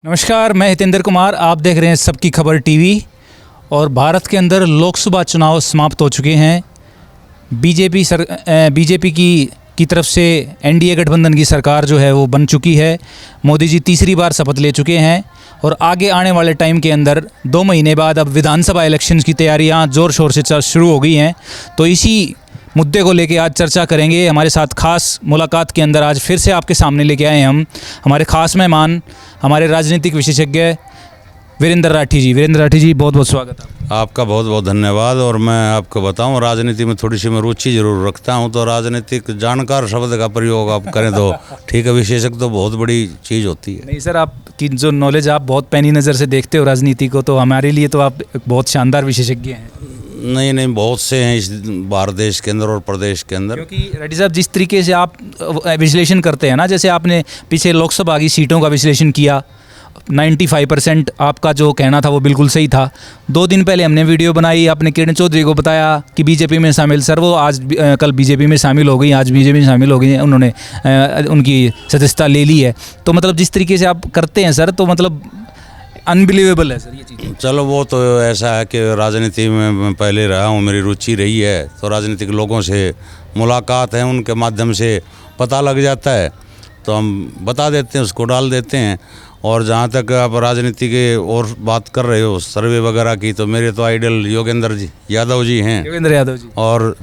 नमस्कार, मैं हितेंद्र कुमार। आप देख रहे हैं सबकी खबर टीवी। और भारत के अंदर लोकसभा चुनाव समाप्त हो चुके हैं। बीजेपी की तरफ से एनडीए गठबंधन की सरकार जो है वो बन चुकी है। मोदी जी तीसरी बार शपथ ले चुके हैं और आगे आने वाले टाइम के अंदर 2 महीने बाद अब विधानसभा इलेक्शंस की तैयारियां ज़ोर शोर से शुरू हो गई हैं। तो इसी मुद्दे को लेके आज चर्चा करेंगे। हमारे साथ खास मुलाकात के अंदर आज फिर से आपके सामने लेके आए हम हमारे खास मेहमान, हमारे राजनीतिक विशेषज्ञ वीरेंद्र राठी जी। वीरेंद्र राठी जी, बहुत बहुत स्वागत है आपका। बहुत बहुत धन्यवाद। और मैं आपको बताऊं, राजनीति में थोड़ी सी मैं रुचि जरूर रखता हूं, तो राजनीतिक जानकार शब्द का प्रयोग आप करें तो ठीक है। विशेषज्ञ तो बहुत बड़ी चीज़ होती है। नहीं सर, आपकी जो नॉलेज, आप बहुत पैनी नज़र से देखते हो राजनीति को, तो हमारे लिए तो आप बहुत शानदार विशेषज्ञ हैं। नहीं, बहुत से हैं इस भारत देश के अंदर और प्रदेश के अंदर। क्योंकि रेड्डी साहब, जिस तरीके से आप विश्लेषण करते हैं ना, जैसे आपने पीछे लोकसभा की सीटों का विश्लेषण किया, 95% आपका जो कहना था वो बिल्कुल सही था। 2 दिन पहले हमने वीडियो बनाई, आपने किरण चौधरी को बताया कि बीजेपी में शामिल। सर वो आज कल बीजेपी में शामिल हो गई, आज बीजेपी में शामिल हो गई, उन्होंने उनकी सदस्यता ले ली है। तो मतलब जिस तरीके से आप करते हैं सर, तो मतलब अनबिलीवेबल है सर ये चीज़। चलो, वो तो ऐसा है कि राजनीति में मैं पहले रहा हूँ, मेरी रुचि रही है, तो राजनीतिक लोगों से मुलाकात है, उनके माध्यम से पता लग जाता है, तो हम बता देते हैं, उसको डाल देते हैं। और जहाँ तक आप राजनीति के और बात कर रहे हो सर्वे वगैरह की, तो मेरे तो आइडल योगेंद्र यादव जी हैं। योगेंद्र यादव जी। और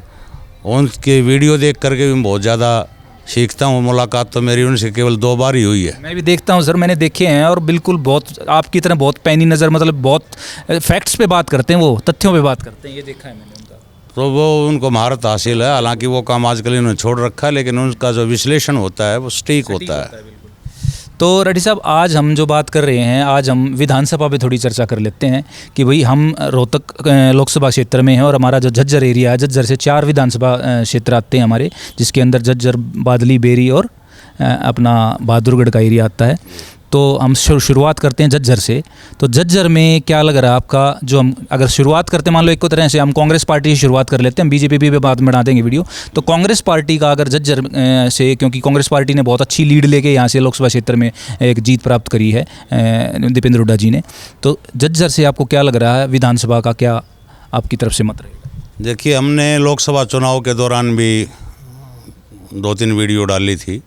उनके वीडियो देख करके भी बहुत ज़्यादा सीखता हूँ। मुलाकात तो मेरी उनसे केवल 2 बार ही हुई है। मैं भी देखता हूँ सर, मैंने देखे हैं, और बिल्कुल बहुत आपकी तरह बहुत पैनी नज़र, मतलब बहुत फैक्ट्स पे बात करते हैं, वो तथ्यों पे बात करते हैं, ये देखा है मैंने उनका। तो वो उनको महारत हासिल है। हालांकि वो काम आजकल इन्होंने छोड़ रखा है, लेकिन उनका जो विश्लेषण होता है वो सटीक होता है। तो रेड्डी साहब, आज हम जो बात कर रहे हैं, आज हम विधानसभा पे थोड़ी चर्चा कर लेते हैं कि भाई हम रोहतक लोकसभा क्षेत्र में हैं, और हमारा जो झज्जर एरिया है, झज्जर से 4 विधानसभा क्षेत्र आते हैं हमारे, जिसके अंदर झज्जर, बादली, बेरी और अपना बहादुरगढ़ का एरिया आता है। तो हम शुरुआत करते हैं झज्जर से। तो झज्जर में क्या लग रहा है आपका, जो हम अगर शुरुआत करते हैं, मान लो एक तरह से हम कांग्रेस पार्टी से शुरुआत कर लेते हैं, बीजेपी भी बाद में बना देंगे वीडियो। तो कांग्रेस पार्टी का अगर झज्जर से, क्योंकि कांग्रेस पार्टी ने बहुत अच्छी लीड लेके यहाँ से लोकसभा क्षेत्र में एक जीत प्राप्त करी है दीपेंद्र हुड्डा जी ने, तो झज्जर से आपको क्या लग रहा है, विधानसभा का क्या आपकी तरफ से मत रहेगा? देखिए, हमने लोकसभा चुनाव के दौरान भी 2-3 वीडियो डाली थी,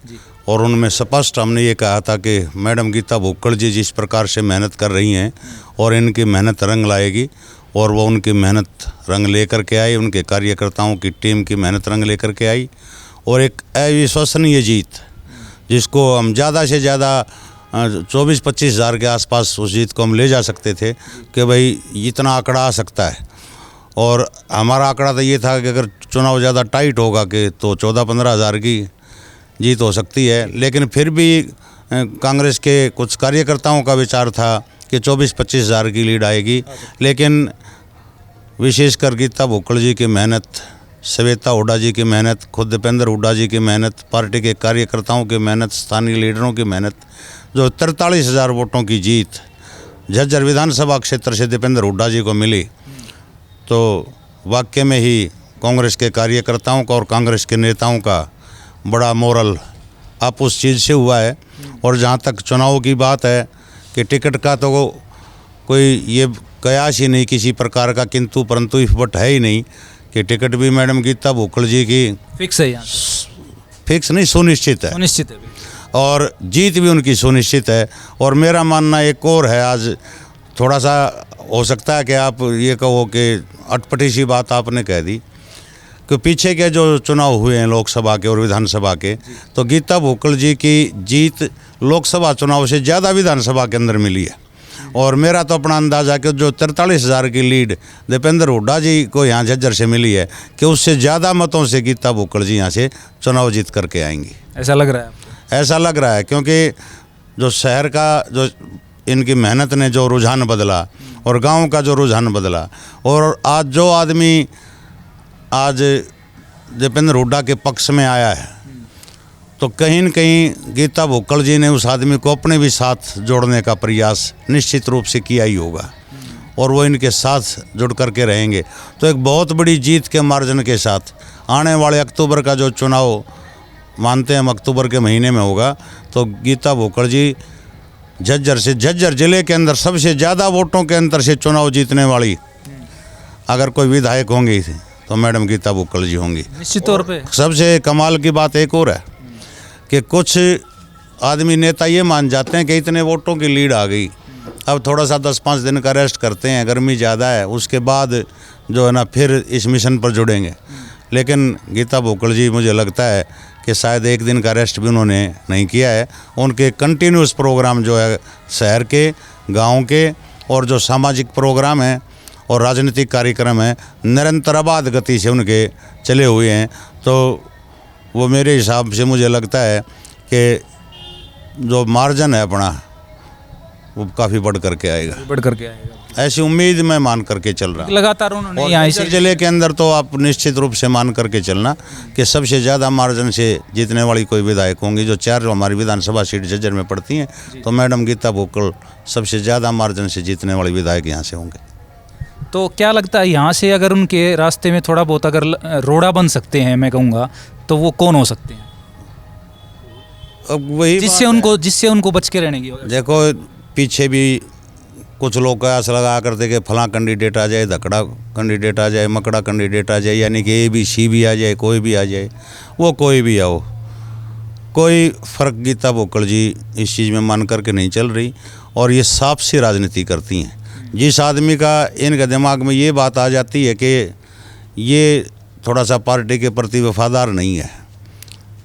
और उनमें स्पष्ट हमने ये कहा था कि मैडम गीता भुक्कड़ जी जिस प्रकार से मेहनत कर रही हैं, और इनकी मेहनत रंग लाएगी, और वो उनकी मेहनत रंग लेकर के आई, उनके कार्यकर्ताओं की टीम की मेहनत रंग लेकर के आई, और एक अविश्वसनीय जीत, जिसको हम ज़्यादा से ज़्यादा 24-25 हज़ार के आसपास उस जीत को हम ले जा सकते थे कि भाई इतना आंकड़ा आ सकता है। और हमारा आंकड़ा तो ये था कि अगर चुनाव ज़्यादा टाइट होगा कि तो 14-15 हज़ार की जीत हो सकती है। लेकिन फिर भी कांग्रेस के कुछ कार्यकर्ताओं का विचार था कि 24-25 हज़ार की लीड आएगी। लेकिन विशेषकर गीता भुक्कड़ जी की मेहनत, श्वेता हुड्डा जी की मेहनत, खुद दीपेंद्र हुड्डा जी की मेहनत, पार्टी के कार्यकर्ताओं की मेहनत, स्थानीय लीडरों की मेहनत, जो 43,000 वोटों की जीत झज्जर विधानसभा क्षेत्र से दीपेंद्र हुड्डा जी को मिली, तो वाकई में ही कांग्रेस के कार्यकर्ताओं का और कांग्रेस के नेताओं का बड़ा मोरल अप उस चीज़ से हुआ है। और जहाँ तक चुनाव की बात है कि टिकट का तो कोई ये कयास ही नहीं किसी प्रकार का, किंतु परंतु इफ बट है ही नहीं कि टिकट भी मैडम गीता भुक्कड़ जी की फिक्स है, फिक्स नहीं, सुनिश्चित है, सुनिश्चित है, और जीत भी उनकी सुनिश्चित है। और मेरा मानना एक और है, आज थोड़ा सा हो सकता है कि आप ये कहो कि अटपटी सी बात आपने कह दी कि पीछे के जो चुनाव हुए हैं लोकसभा के और विधानसभा के, तो गीता भुक्कड़ जी की जीत लोकसभा चुनाव से ज़्यादा विधानसभा के अंदर मिली है। और मेरा तो अपना अंदाज़ा कि जो 43,000 की लीड दीपेंद्र हुड्डा जी को यहाँ झज्जर से मिली है, कि उससे ज़्यादा मतों से गीता भुक्कड़ जी यहाँ से चुनाव जीत करके आएंगी। ऐसा लग रहा है आपको? ऐसा लग रहा है, क्योंकि जो शहर का जो इनकी मेहनत ने जो रुझान बदला, और गाँव का जो रुझान बदला, और आज जो आदमी आज दीपेंद्र हुड्डा के पक्ष में आया है, तो कहीं न कहीं गीता भुक्कड़ जी ने उस आदमी को अपने भी साथ जोड़ने का प्रयास निश्चित रूप से किया ही होगा, और वो इनके साथ जुड़ करके रहेंगे। तो एक बहुत बड़ी जीत के मार्जिन के साथ आने वाले अक्टूबर का जो चुनाव मानते हैं हम अक्टूबर के महीने में होगा, तो गीता भुक्कड़ जी झज्जर से, झज्जर जिले के अंदर सबसे ज़्यादा वोटों के अंतर से चुनाव जीतने वाली अगर कोई विधायक होंगी तो मैडम गीता बुक्कल जी होंगी निश्चित तौर पे। सबसे कमाल की बात एक और है कि कुछ आदमी नेता ये मान जाते हैं कि इतने वोटों की लीड आ गई, अब थोड़ा सा 10-5 दिन का रेस्ट करते हैं, गर्मी ज़्यादा है, उसके बाद जो है ना फिर इस मिशन पर जुड़ेंगे। लेकिन गीता बुक्कल जी मुझे लगता है कि शायद एक दिन का रेस्ट भी उन्होंने नहीं किया है। उनके कंटिन्यूस प्रोग्राम जो है शहर के, गांव के और जो सामाजिक प्रोग्राम हैं और राजनीतिक कार्यक्रम हैं निरंतर आबाद गति से उनके चले हुए हैं। तो वो मेरे हिसाब से मुझे लगता है कि जो मार्जिन है अपना वो काफ़ी बढ़ करके आएगा, ऐसी उम्मीद मैं मान करके चल रहा हूँ। लगातार उन्होंने और यहाँ झज्जर जिले के अंदर तो आप निश्चित रूप से मान करके चलना कि सबसे ज़्यादा मार्जिन से जीतने वाली कोई विधायक होंगी। जो 4 हमारी विधानसभा सीट झज्जर में पड़ती हैं तो मैडम गीता बुक्कल सबसे ज़्यादा मार्जिन से जीतने वाली विधायक यहाँ से होंगे। तो क्या लगता है यहाँ से अगर उनके रास्ते में थोड़ा बहुत अगर रोड़ा बन सकते हैं, मैं कहूँगा, तो वो कौन हो सकते हैं अब वही जिससे उनको बच के रहने की? देखो पीछे भी कुछ लोग आस लगा करते कि फलां कैंडिडेट आ जाए, धकड़ा कैंडिडेट आ जाए, मकड़ा कैंडिडेट आ जाए, यानी कि ABC भी आ जाए, कोई भी आ जाए, वो कोई भी आओ, कोई फ़र्क गीता बुक्कल जी इस चीज़ में मान करके नहीं चल रही। और ये साफ सी राजनीति करती हैं। जिस आदमी का इनके दिमाग में ये बात आ जाती है कि ये थोड़ा सा पार्टी के प्रति वफादार नहीं है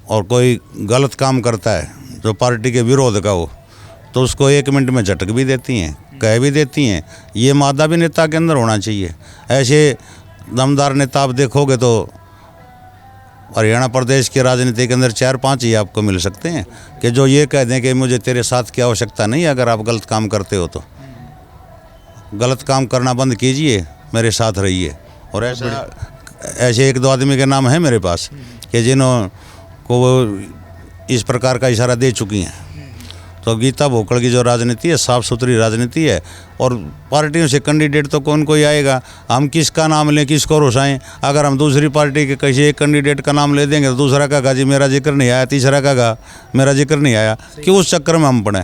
और कोई गलत काम करता है जो पार्टी के विरोध का हो, तो उसको 1 मिनट में झटक भी देती हैं, कह भी देती हैं। ये मादा भी नेता के अंदर होना चाहिए। ऐसे दमदार नेता आप देखोगे तो हरियाणा प्रदेश की राजनीति के अंदर 4-5 ही आपको मिल सकते हैं कि जो ये कह दें कि मुझे तेरे साथ की आवश्यकता नहीं, अगर आप गलत काम करते हो तो गलत काम करना बंद कीजिए, मेरे साथ रहिए। और ऐसे 1-2 आदमी के नाम है मेरे पास कि जिन्हों को वो इस प्रकार का इशारा दे चुकी हैं। तो गीता बुक्कल की जो राजनीति है साफ़ सुथरी राजनीति है और पार्टियों से कैंडिडेट तो कौन कोई आएगा, हम किसका नाम लें, किसको रुसाएं। अगर हम दूसरी पार्टी के किसी एक कैंडिडेट का नाम ले देंगे तो दूसरा कहेगा जी मेरा जिक्र नहीं आया, तीसरा कहेगा मेरा जिक्र नहीं आया, क्यों उस चक्कर में हम पड़े।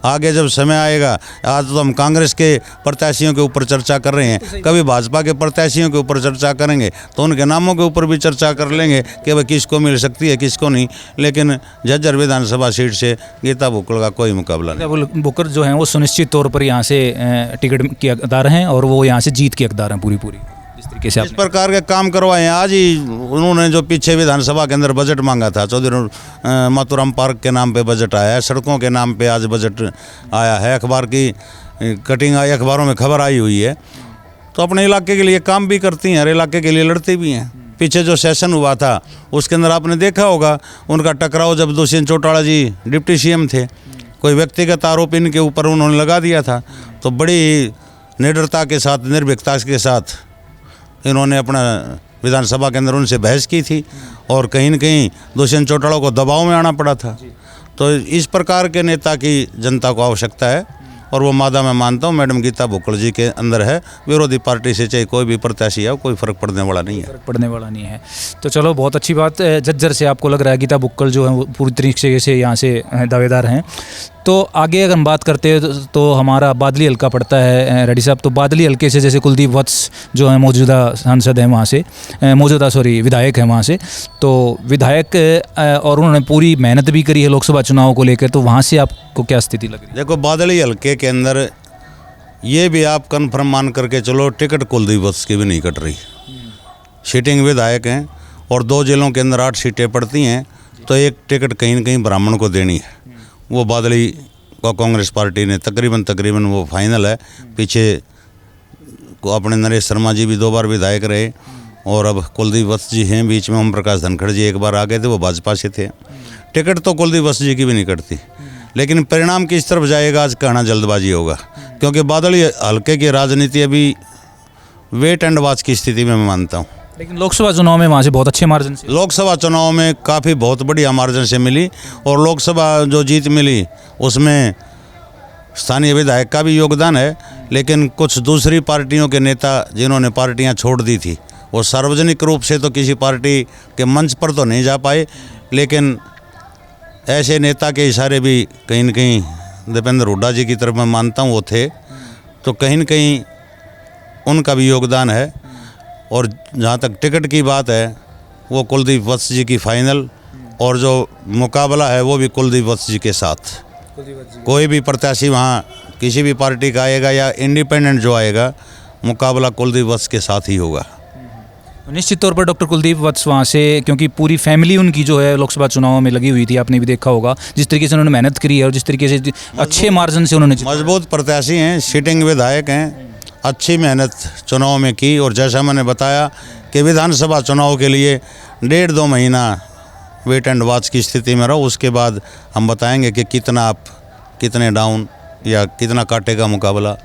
आगे जब समय आएगा, आज तो हम कांग्रेस के प्रत्याशियों के ऊपर चर्चा कर रहे हैं, कभी भाजपा के प्रत्याशियों के ऊपर चर्चा करेंगे तो उनके नामों के ऊपर भी चर्चा कर लेंगे कि भाई किसको मिल सकती है किसको नहीं। लेकिन झज्जर विधानसभा सीट से गीता बुक्कल का कोई मुकाबला नहीं। बुक्कल जो हैं वो सुनिश्चित तौर पर यहाँ से टिकट के हकदार हैं और वो यहाँ से जीत के हकदार हैं पूरी जिस तरीके से इस प्रकार के काम करवाए हैं। आज ही उन्होंने जो पीछे विधानसभा के अंदर बजट मांगा था, चौधरी मातूराम पार्क के नाम पे बजट आया है, सड़कों के नाम पे आज बजट आया है, अखबार की कटिंग आई, अखबारों में खबर आई हुई है। तो अपने इलाके के लिए काम भी करती हैं, हर इलाके के लिए लड़ती भी हैं। पीछे जो सेशन हुआ था उसके अंदर आपने देखा होगा उनका टकराव जब दुष्यंत चौटाला जी डिप्टी CM थे, कोई व्यक्तिगत आरोप इनके ऊपर उन्होंने लगा दिया था, तो बड़ी निडरता के साथ, निर्भीकता के साथ इन्होंने अपना विधानसभा के अंदर उनसे बहस की थी और कहीं न कहीं दुष्यंत चौटाला को दबाव में आना पड़ा था। तो इस प्रकार के नेता की जनता को आवश्यकता है और वो मादा मैं मानता हूँ मैडम गीता बुक्कल जी के अंदर है। विरोधी पार्टी से चाहे कोई भी प्रत्याशी है, कोई फ़र्क पड़ने वाला नहीं है। तो चलो बहुत अच्छी बात। झज्जर से आपको लग रहा है गीता बुक्कल जो है वो पूरी तरीके से यहाँ से दावेदार हैं। तो आगे अगर हम बात करते हैं तो हमारा बादली हल्का पड़ता है रेड्डी साहब। तो बादली हल्के से जैसे कुलदीप वत्स जो है मौजूदा सांसद हैं वहाँ से, विधायक हैं वहाँ से, तो विधायक और उन्होंने पूरी मेहनत भी करी है लोकसभा चुनाव को लेकर, तो वहाँ से आपको क्या स्थिति लग रही है? देखो बादली हल्के के अंदर ये भी आप कन्फर्म मान करके चलो, टिकट कुलदीप वत्स की भी नहीं कट रही। सीटिंग विधायक हैं और 2 जिलों के अंदर 8 सीटें पड़ती हैं, तो एक टिकट कहीं न कहीं ब्राह्मण को देनी है। वो बादली को कांग्रेस पार्टी ने तकरीबन वो फाइनल है। पीछे को अपने नरेश शर्मा जी भी 2 बार विधायक रहे और अब कुलदीप वत्स जी हैं, बीच में ओम प्रकाश धनखड़ जी 1 बार आ गए थे, वो भाजपा से थे। टिकट तो कुलदीप वत्स जी की भी नहीं कटती, लेकिन परिणाम किस तरफ जाएगा आज कहना जल्दबाजी होगा, क्योंकि बादली हल्के की राजनीति अभी वेट एंड वॉच की स्थिति में मैं मानता हूँ। लेकिन लोकसभा चुनाव में वहाँ से बहुत अच्छे मार्जिन से, लोकसभा चुनाव में काफ़ी बहुत बढ़िया मार्जिन से मिली और लोकसभा जो जीत मिली उसमें स्थानीय विधायक का भी योगदान है। लेकिन कुछ दूसरी पार्टियों के नेता जिन्होंने पार्टियां छोड़ दी थी वो सार्वजनिक रूप से तो किसी पार्टी के मंच पर तो नहीं जा पाए, लेकिन ऐसे नेता के इशारे भी कहीं न कहीं दीपेंद्र हुड्डा जी की तरफ मैं मानता हूँ वो थे, तो कहीं न कहीं उनका भी योगदान है। और जहाँ तक टिकट की बात है वो कुलदीप वत्स जी की फाइनल, और जो मुकाबला है वो भी कुलदीप वत्स जी के साथ। कोई भी प्रत्याशी वहाँ किसी भी पार्टी का आएगा या इंडिपेंडेंट जो आएगा, मुकाबला कुलदीप वत्स के साथ ही होगा। निश्चित तौर पर डॉक्टर कुलदीप वत्स वहाँ से, क्योंकि पूरी फैमिली उनकी जो है लोकसभा चुनाव में लगी हुई थी, आपने भी देखा होगा जिस तरीके से उन्होंने मेहनत करी है और जिस तरीके से अच्छे मार्जिन से उन्होंने मजबूत प्रत्याशी हैं, सिटिंग विधायक हैं, अच्छी मेहनत चुनाव में की। और जैसा मैंने बताया कि विधानसभा चुनाव के लिए 1.5-2 महीना वेट एंड वॉच की स्थिति में रहो, उसके बाद हम बताएंगे कि कितना अप, कितने डाउन या कितना काटे का मुकाबला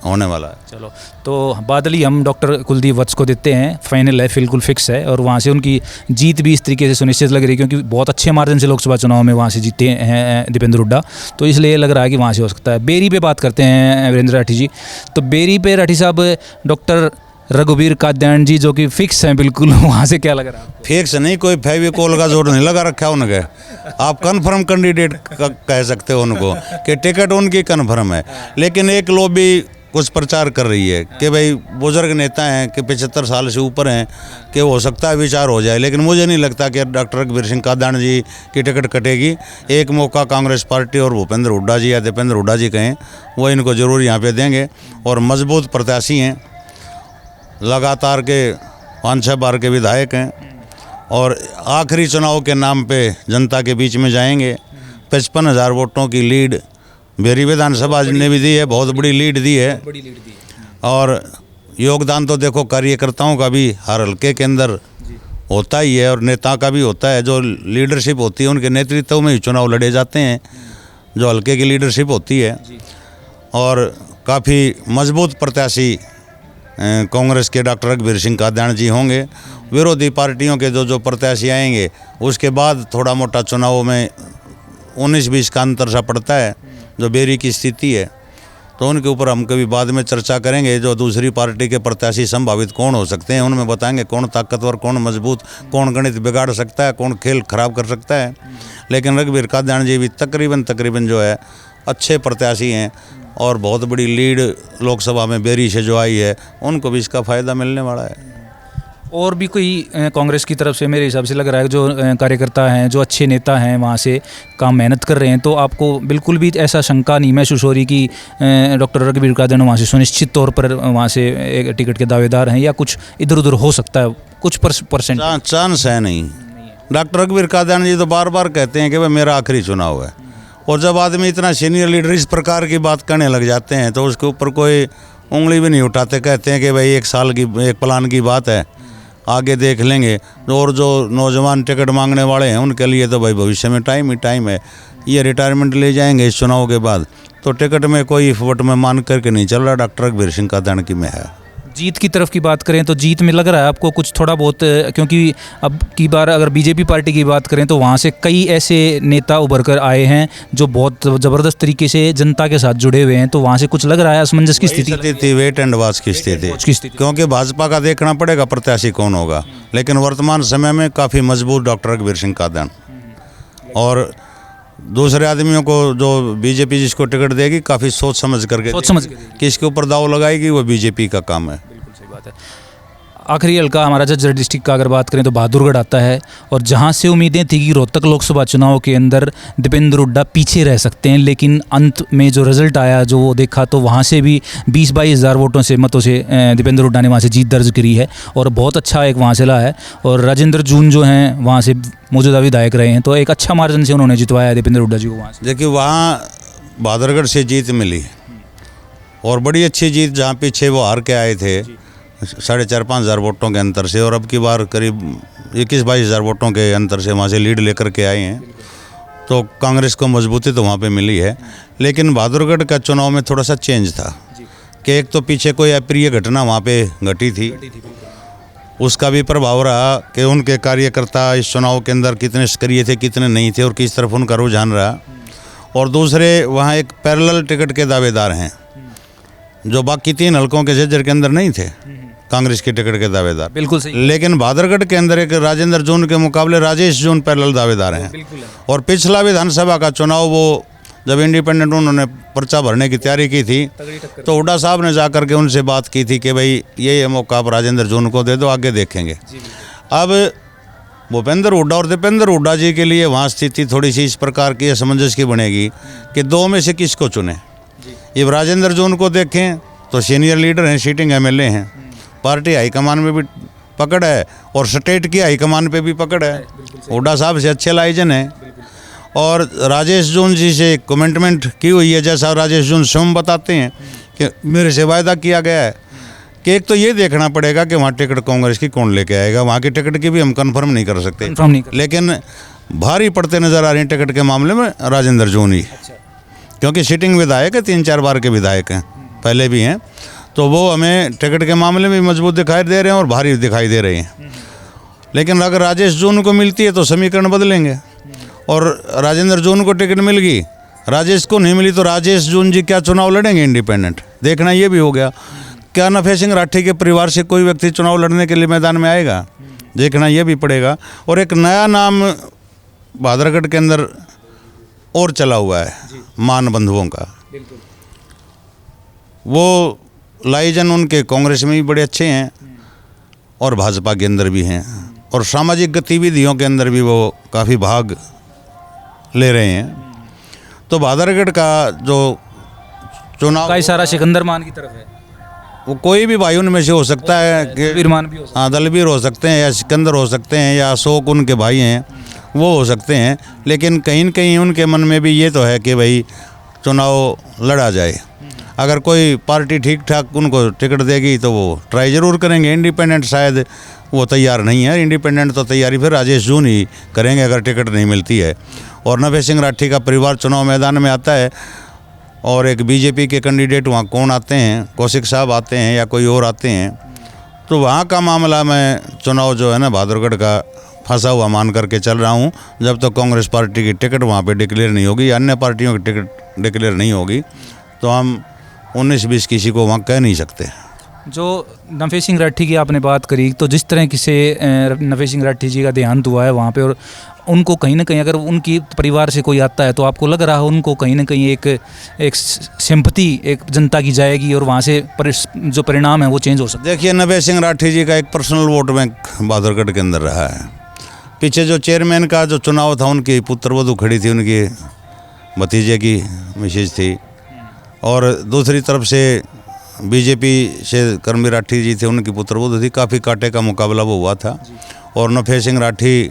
होने वाला है। चलो, तो बादली हम डॉक्टर कुलदीप वत्स को देते हैं, फाइनल है, बिल्कुल फिक्स है। और वहाँ से उनकी जीत भी इस तरीके से सुनिश्चित लग रही है, क्योंकि बहुत अच्छे मार्जिन से लोकसभा चुनाव में वहाँ से जीते हैं दीपेंद्र हुड्डा, तो इसलिए लग रहा है कि वहाँ से हो सकता है। बेरी पे बात करते हैं वीरेंद्र राठी जी। तो बेरी पे राठी साहब डॉक्टर रघुवीर कादयान जी जो कि फिक्स हैं बिल्कुल, वहाँ से क्या लग रहा है आपको? फिक्स नहीं, कोई फेविकोल का जोर नहीं लगा रखा उनके। आप कन्फर्म कैंडिडेट कह सकते हो उनको कि टिकट उनकी कन्फर्म है। लेकिन एक लॉबी कुछ प्रचार कर रही है कि भाई बुजुर्ग नेता हैं कि 75 साल से ऊपर हैं कि हो सकता है विचार हो जाए, लेकिन मुझे नहीं लगता कि डॉक्टर रघुवीर सिंह कादयान जी की टिकट कटेगी। एक मौका कांग्रेस पार्टी और भूपेंद्र हुड्डा जी या दीपेंद्र हुड्डा जी कहें, वो इनको ज़रूर यहाँ पे देंगे। और मजबूत प्रत्याशी हैं, लगातार के 5-6 बार के विधायक हैं, और आखिरी चुनाव के नाम पे जनता के बीच में जाएंगे। 55,000 वोटों की लीड बेरी विधानसभा ने भी दी है, बहुत बड़ी लीड दी है। और योगदान तो देखो कार्यकर्ताओं का भी हर हल्के के अंदर होता ही है, और नेता का भी होता है। जो लीडरशिप होती है उनके नेतृत्व में ही चुनाव लड़े जाते हैं, जो हल्के की लीडरशिप होती है। और काफ़ी मजबूत प्रत्याशी कांग्रेस के डॉक्टर रघुवीर सिंह कादयान जी होंगे। विरोधी पार्टियों के जो प्रत्याशी आएंगे, उसके बाद थोड़ा मोटा चुनाव में 19-20 का अंतर सा पड़ता है, जो बेरी की स्थिति है, तो उनके ऊपर हम कभी बाद में चर्चा करेंगे। जो दूसरी पार्टी के प्रत्याशी संभावित कौन हो सकते हैं, उनमें बताएंगे कौन ताकतवर, कौन मजबूत, कौन गणित बिगाड़ सकता है, कौन खेल खराब कर सकता है। लेकिन रघुवीर कादयान जी भी तकरीबन जो है अच्छे प्रत्याशी हैं, और बहुत बड़ी लीड लोकसभा में बेरी से जो आई है, उनको भी इसका फ़ायदा मिलने वाला है। और भी कोई कांग्रेस की तरफ से मेरे हिसाब से लग रहा है जो कार्यकर्ता हैं, जो अच्छे नेता हैं, वहाँ से काम मेहनत कर रहे हैं, तो आपको बिल्कुल भी ऐसा शंका नहीं महसूस हो रही कि डॉक्टर रघुवीर कादयान वहाँ से सुनिश्चित तौर पर वहाँ से एक टिकट के दावेदार हैं, या कुछ इधर उधर हो सकता है, कुछ परसेंट चांस है नहीं। डॉक्टर रघुवीर कादयान जी तो बार बार कहते हैं कि भाई मेरा आखिरी चुनाव है, और जब आदमी इतना सीनियर लीडर इस प्रकार की बात करने लग जाते हैं, तो उसके ऊपर कोई उंगली भी नहीं उठाते। कहते हैं कि भाई 1 साल की एक प्लान की बात है, आगे देख लेंगे। और जो नौजवान टिकट मांगने वाले हैं उनके लिए तो भाई भविष्य में टाइम ही टाइम है। ये रिटायरमेंट ले जाएंगे इस चुनाव के बाद, तो टिकट में कोई वोट में मान करके नहीं चल रहा। डॉक्टर रघुवीर सिंह कादयान की में है। जीत की तरफ की बात करें तो जीत में लग रहा है आपको कुछ थोड़ा बहुत, क्योंकि अब की बार अगर बीजेपी पार्टी की बात करें तो वहाँ से कई ऐसे नेता उभर कर आए हैं जो बहुत ज़बरदस्त तरीके से जनता के साथ जुड़े हुए हैं, तो वहाँ से कुछ लग रहा है असमंजस की स्थिति, वेट एंड वॉच की स्थिति, क्योंकि भाजपा का देखना पड़ेगा प्रत्याशी कौन होगा। लेकिन वर्तमान समय में काफ़ी मजबूत डॉक्टर रघुवीर सिंह कादयान, और दूसरे आदमियों को जो बीजेपी जिसको टिकट देगी काफ़ी सोच समझ करके किसके ऊपर दाव लगाएगी, वो बीजेपी का काम है। बिल्कुल सही बात है। आखिरी हल्का हमारा झज्जर डिस्ट्रिक्ट का अगर बात करें तो बहादुरगढ़ आता है, और जहां से उम्मीदें थी कि रोहतक लोकसभा चुनाव के अंदर दीपेंद्र हुड्डा पीछे रह सकते हैं, लेकिन अंत में जो रिजल्ट आया जो वो देखा, तो वहां से भी 20-22 हज़ार वोटों से मतों से दीपेंद्र हुड्डा ने वहां से जीत दर्ज करी है, और बहुत अच्छा एक वहां से ला है। और राजेंद्र जून जो हैं वहाँ से मौजूदा विधायक रहे हैं, तो एक अच्छा मार्जिन से उन्होंने जितवाया है दीपेंद्र हुड्डा जी को वहाँ से। देखिए वहाँ बहादुरगढ़ से जीत मिली, और बड़ी अच्छी जीत, जहाँ पीछे वो हार के आए थे 4,500-5 हज़ार वोटों के अंतर से, और अब की बार करीब 21-22 हज़ार वोटों के अंतर से वहाँ से लीड लेकर के आए हैं। तो कांग्रेस को मजबूती तो वहाँ पे मिली है। लेकिन बहादुरगढ़ का चुनाव में थोड़ा सा चेंज था कि एक तो पीछे कोई अप्रिय घटना वहाँ पे घटी थी, उसका भी प्रभाव रहा कि उनके कार्यकर्ता इस चुनाव के अंदर कितने सक्रिय थे, कितने नहीं थे, और किस तरफ उनका रुझान रहा। और दूसरे वहाँ एक पैरेलल टिकट के दावेदार हैं, जो बाकी 3 हलकों के झज्जर के अंदर नहीं थे कांग्रेस के टिकट के दावेदार। बिल्कुल सही। लेकिन बहादुरगढ़ के अंदर एक राजेंद्र जून के मुकाबले राजेश जून पैरेलल दावेदार हैं। और पिछला विधानसभा का चुनाव वो जब इंडिपेंडेंट उन्होंने पर्चा भरने की तैयारी की थी तो हुड्डा साहब ने जाकर के उनसे बात की थी कि भाई ये मौका आप राजेंद्र जून को दे दो, आगे देखेंगे। अब भूपेंद्र हुड्डा और दीपेंद्र हुड्डा जी के लिए वहाँ स्थिति थोड़ी सी इस प्रकार की असमंजस की बनेगी कि दो में से किसको चुने। ये राजेंद्र जून को देखें तो सीनियर लीडर हैं, सीटिंग एमएलए हैं, पार्टी हाईकमान में भी पकड़ है और स्टेट की हाईकमान पे भी पकड़ है। हुड्डा साहब से अच्छे लाइजन है और राजेश जून जी से कमिटमेंट की हुई है, जैसा राजेश जून स्वयं बताते हैं कि मेरे से वायदा किया गया है कि एक तो ये देखना पड़ेगा कि वहाँ टिकट कांग्रेस की कौन लेके आएगा। वहाँ की टिकट की भी हम कंफर्म नहीं कर सकते, लेकिन भारी पड़ते नज़र आ रही हैं टिकट के मामले में राजेंद्र जून ही, क्योंकि सिटिंग विधायक है, 3-4 बार के विधायक हैं, पहले भी हैं, तो वो हमें टिकट के मामले में मजबूत दिखाई दे रहे हैं और भारी दिखाई दे रहे हैं। लेकिन अगर राजेश जून को मिलती है तो समीकरण बदलेंगे और राजेंद्र जून को टिकट मिल गई, राजेश को नहीं मिली तो राजेश जून जी क्या चुनाव लड़ेंगे इंडिपेंडेंट, देखना ये भी हो गया। क्या नफे सिंह राठी के परिवार से कोई व्यक्ति चुनाव लड़ने के लिए मैदान में आएगा, देखना ये भी पड़ेगा। और एक नया नाम भादरगढ़ के अंदर और चला हुआ है, मान बंधुओं का। वो लाइजन उनके कांग्रेस में भी बड़े अच्छे हैं और भाजपा के अंदर भी हैं और सामाजिक गतिविधियों के अंदर भी वो काफ़ी भाग ले रहे हैं। तो भादरगढ़ का जो चुनाव का इशारा सिकंदर मान की तरफ है, वो कोई भी भाई उनमें से हो सकता है कि वीरमान भी हो सकता हाँ, दलबीर हो सकते हैं या सिकंदर हो सकते हैं या अशोक उनके भाई हैं, वो हो सकते हैं। लेकिन कहीं न कहीं उनके मन में भी ये तो है कि भाई चुनाव लड़ा जाए। अगर कोई पार्टी ठीक ठाक उनको टिकट देगी तो वो ट्राई ज़रूर करेंगे। इंडिपेंडेंट शायद वो तैयार नहीं है, इंडिपेंडेंट तो तैयारी फिर राजेश जून ही करेंगे अगर टिकट नहीं मिलती है। और नफे सिंह राठी का परिवार चुनाव मैदान में आता है और एक बीजेपी के कैंडिडेट वहाँ कौन आते हैं, कौशिक साहब आते हैं या कोई और आते हैं, तो वहाँ का मामला मैं चुनाव जो है ना भादरगढ़ का फंसा हुआ मान करके चल रहा हूँ। जब तक तो कांग्रेस पार्टी की टिकट वहाँ पे डिक्लेयर नहीं होगी, अन्य पार्टियों की टिकट डिक्लेयर नहीं होगी, तो हम 19-20 किसी को वहाँ कह नहीं सकते। जो नफे सिंह राठी की आपने बात करी, तो जिस तरह से नफे सिंह राठी जी का देहांत हुआ है वहाँ पे, और उनको कहीं ना कहीं अगर उनकी परिवार से कोई आता है तो आपको लग रहा है उनको कहीं ना कहीं एक सिंपैथी एक जनता की जाएगी और वहाँ से जो परिणाम है वो चेंज हो सकता है। देखिए, नफे सिंह राठी जी का एक पर्सनल वोट बैंक भादरगढ़ के अंदर रहा है। पीछे जो चेयरमैन का जो चुनाव था, उनकी पुत्रवधू खड़ी थी, उनकी भतीजे की मिसेज थी, और दूसरी तरफ से बीजेपी से कर्मवीर राठी जी थे, उनकी पुत्रवधू थी। काफ़ी कांटे का मुकाबला वो हुआ था और नफे सिंह राठी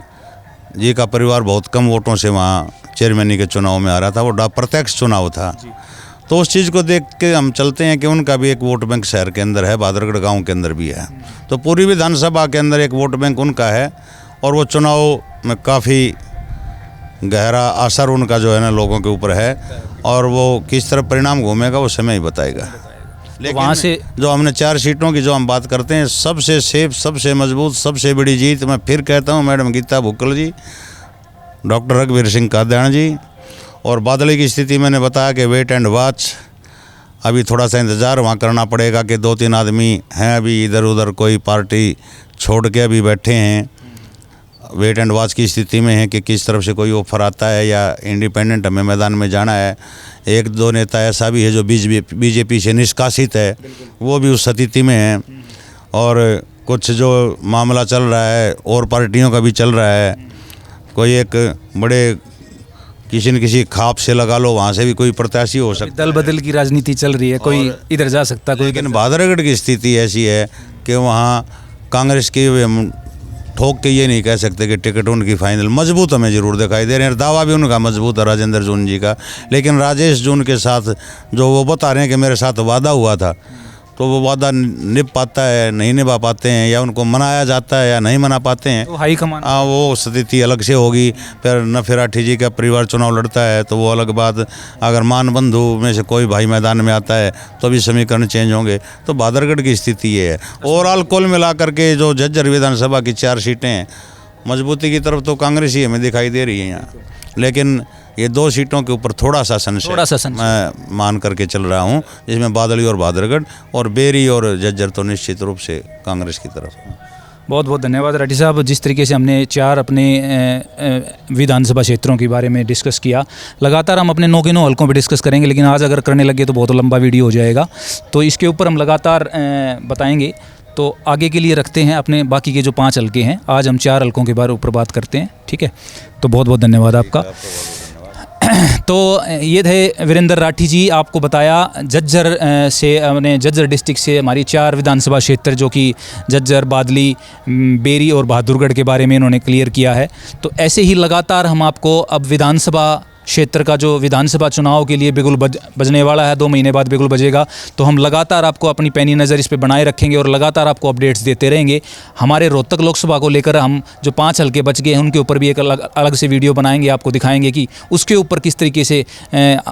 जी का परिवार बहुत कम वोटों से वहाँ चेयरमैनी के चुनाव में आ रहा था। वो प्रत्यक्ष चुनाव था, तो उस चीज़ को देख के हम चलते हैं कि उनका भी एक वोट बैंक शहर के अंदर है, भादरगढ़ गाँव के अंदर भी है। तो पूरी विधानसभा के अंदर एक वोट बैंक उनका है और वो चुनाव में काफ़ी गहरा असर उनका जो है ना लोगों के ऊपर है, और वो किस तरह परिणाम घूमेगा वो समय ही बताएगा। लेकिन वहाँ से जो हमने 4 सीटों की जो हम बात करते हैं, सबसे सेफ, सबसे मजबूत, सबसे बड़ी जीत मैं फिर कहता हूँ मैडम गीता भुक्कल जी, डॉक्टर रघुवीर सिंह कादयान जी। और बादली की स्थिति मैंने बताया कि वेट एंड वॉच, अभी थोड़ा सा इंतज़ार वहाँ करना पड़ेगा कि 2-3 आदमी हैं अभी इधर उधर कोई पार्टी छोड़ के अभी बैठे हैं, वेट एंड वॉच की स्थिति में है कि किस तरफ से कोई ऑफर आता है या इंडिपेंडेंट हमें मैदान में जाना है। 1-2 नेता ऐसा भी है जो बीजेपी से निष्कासित है, वो भी उस स्थिति में है, और कुछ जो मामला चल रहा है और पार्टियों का भी चल रहा है। कोई एक बड़े किसी न किसी खाप से लगा लो, वहाँ से भी कोई प्रत्याशी हो सकता है। दल बदल की राजनीति चल रही है, कोई इधर जा सकता, कोई। लेकिन भादरगढ़ की स्थिति ऐसी है कि वहाँ कांग्रेस की ठोक के ये नहीं कह सकते कि टिकट उनकी फाइनल। मजबूत हमें ज़रूर दिखाई दे रहे हैं, दावा भी उनका मजबूत है राजेंद्र जून जी का। लेकिन राजेश जून के साथ जो वो बता रहे हैं कि मेरे साथ वादा हुआ था, तो वो वादा निभ पाता है, नहीं निभा पाते हैं, या उनको मनाया जाता है या नहीं मना पाते हैं, तो हाईकमान वो स्थिति अलग से होगी। फिर नफे राठी जी का परिवार चुनाव लड़ता है तो वो अलग बात। अगर मान बंधु में से कोई भाई मैदान में आता है तो भी समीकरण चेंज होंगे। तो भादरगढ़ की स्थिति ये है। ओवरऑल कुल मिला करके जो झज्जर विधानसभा की 4 सीटें हैं, मजबूती की तरफ तो कांग्रेस ही हमें दिखाई दे रही है यहाँ। लेकिन ये 2 सीटों के ऊपर थोड़ा सा संशय मैं मान करके चल रहा हूँ, जिसमें बादली और भादरगढ़, और बेरी और झज्जर तो निश्चित रूप से कांग्रेस की तरफ है। बहुत बहुत धन्यवाद राठी साहब। जिस तरीके से हमने 4 अपने विधानसभा क्षेत्रों के बारे में डिस्कस किया, लगातार हम अपने 9 के 9 हलकों पे डिस्कस करेंगे, लेकिन आज अगर करने लगे तो बहुत लंबा वीडियो हो जाएगा, तो इसके ऊपर हम लगातार बताएंगे। तो आगे के लिए रखते हैं अपने बाकी के जो 5 हलके हैं, आज हम 4 हलकों के बारे ऊपर बात करते हैं, ठीक है। तो बहुत बहुत धन्यवाद आपका। तो ये थे वीरेंद्र राठी जी, आपको बताया झज्जर से, हमने झज्जर डिस्ट्रिक्ट से हमारी 4 विधानसभा क्षेत्र जो कि झज्जर, बादली, बेरी और बहादुरगढ़ के बारे में इन्होंने क्लियर किया है। तो ऐसे ही लगातार हम आपको अब विधानसभा क्षेत्र का जो विधानसभा चुनाव के लिए बिगुल बजने वाला है, 2 महीने बाद बिगुल बजेगा, तो हम लगातार आपको अपनी पैनी नज़र इस पे बनाए रखेंगे और लगातार आपको अपडेट्स देते रहेंगे। हमारे रोहतक लोकसभा को लेकर हम जो 5 हलके बच गए हैं उनके ऊपर भी एक अलग से वीडियो बनाएंगे, आपको दिखाएंगे कि उसके ऊपर किस तरीके से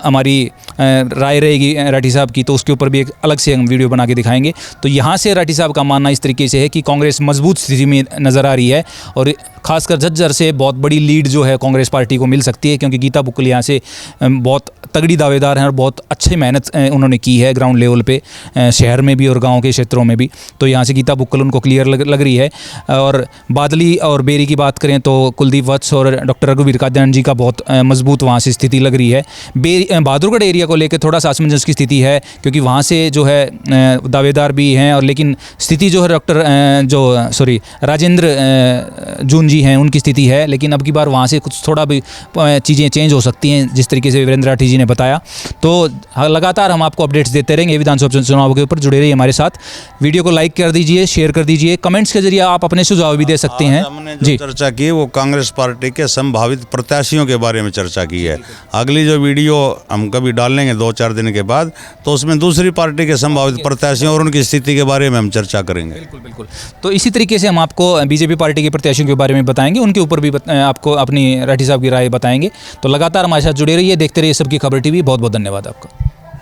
हमारी राय रहेगी राठी साहब की, तो उसके ऊपर भी एक अलग से हम वीडियो बना के दिखाएंगे। तो यहाँ से राठी साहब का मानना इस तरीके से है कि कांग्रेस मजबूत स्थिति में नज़र आ रही है और खासकर झज्जर से बहुत बड़ी लीड जो है कांग्रेस पार्टी को मिल सकती है, क्योंकि गीता बुक्कल यहाँ से बहुत तगड़ी दावेदार हैं और बहुत अच्छी मेहनत उन्होंने की है ग्राउंड लेवल पे, शहर में भी और गांव के क्षेत्रों में भी। तो यहाँ से गीता बुक्कल उनको क्लियर लग रही है। और बादली और बेरी की बात करें तो कुलदीप वत्स और डॉक्टर रघुवीर कादियान जी का बहुत मजबूत वहाँ से स्थिति लग रही है। बहादुरगढ़ एरिया को लेकर थोड़ा सा असमंजस की स्थिति है, क्योंकि वहाँ से जो है दावेदार भी हैं, और लेकिन स्थिति जो है राजेंद्र जून जी हैं उनकी स्थिति है, लेकिन अब की बार वहाँ से कुछ थोड़ा भी चीज़ें चेंज हो सकती हैं जिस तरीके से वीरेंद्र राठी जी ने बताया। तो लगातार हम आपको अपडेट्स देते रहेंगे विधानसभा चुनाव के ऊपर। जुड़े रहिए हमारे साथ। वीडियो को लाइक कर दीजिए, शेयर कर दीजिए, कमेंट्स के जरिए आप अपने सुझाव भी दे सकते हैं। हमने जो चर्चा की वो कांग्रेस पार्टी के संभावित प्रत्याशियों के बारे में चर्चा की है। अगली जो वीडियो हम कभी डालेंगे 2-4 दिन के बाद, तो उसमें दूसरी पार्टी के संभावित प्रत्याशियों और उनकी स्थिति के बारे में हम चर्चा करेंगे। बिल्कुल बिल्कुल। तो इसी तरीके से हम आपको बीजेपी पार्टी के प्रत्याशियों के बारे में बताएंगे, उनके ऊपर भी आपको अपनी राठी साहब की राय बताएंगे। तो लगातार हमारे साथ जुड़े रहिए, देखते रहिए सबकी खबर टीवी। बहुत बहुत धन्यवाद आपका।